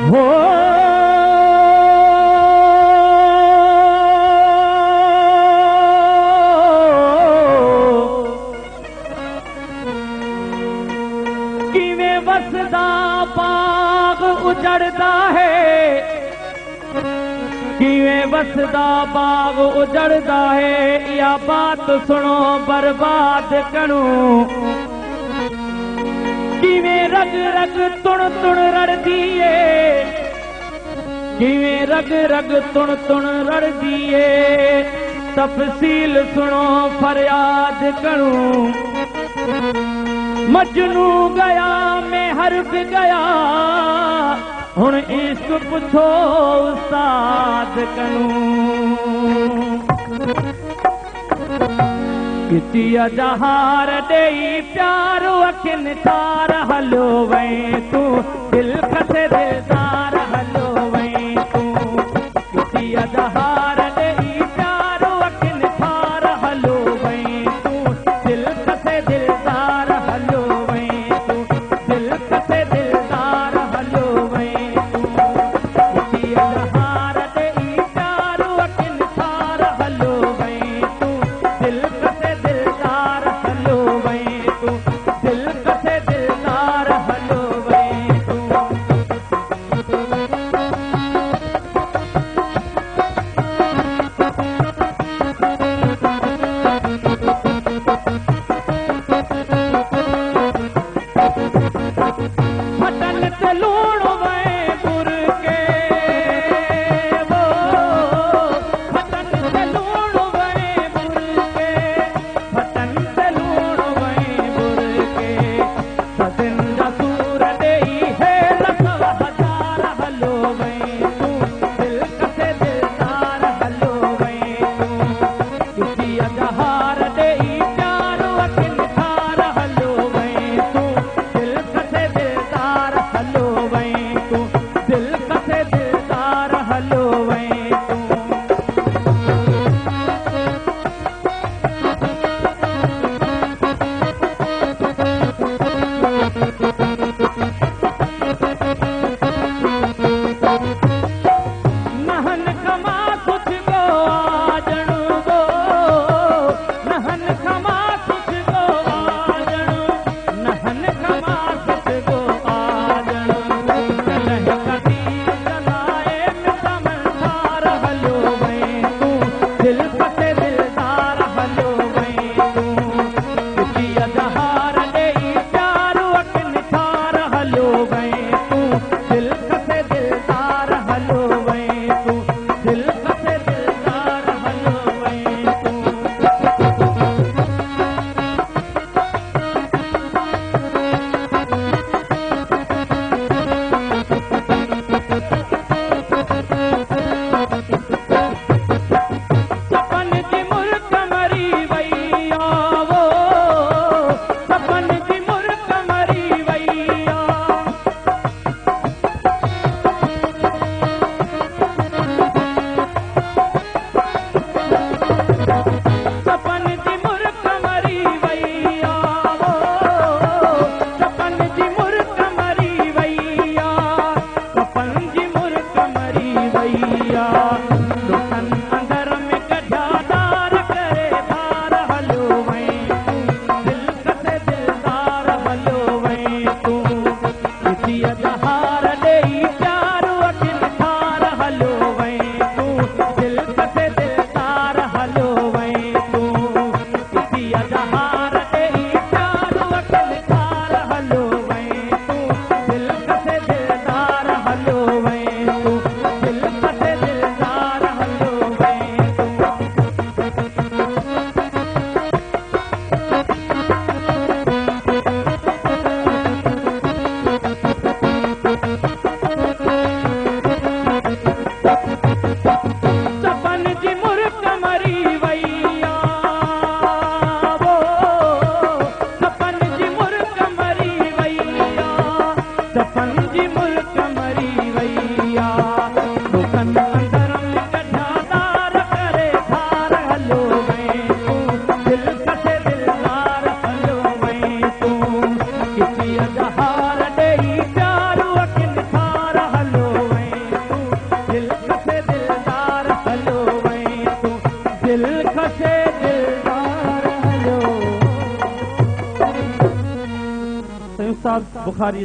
हो किवें वसदा बाग उजड़दा है, किवें वसदा बाग उजड़दा है, या बात सुनो बर्बाद करूं। किवें रग रग तुण तुण रड़दी है, किवें रग रग तुण तुण रड़दी है, तफसील सुनो फरियाद करूं। मजनू गया मैं हर्फ गया, हुण इश्क पुछो उस्ताद करूं। किसी जहार देई प्यार अखिन तार हलो वहीं तू, दिल कसे दिलदार हलो वहीं तू। किसी जहार देई प्यार अखिन तार हलो वहीं तू, दिल कसे दिलदार हलो वहीं तू, दिल कसे दिलदार हलो वहीं तू। किसी जहार देई प्यार अखिन तार हलो वहीं तू, दिल कसे दिलदार हलो वहीं तू, दिल कसे दिलदार हलो वहीं तू। उस्ताद बुखारी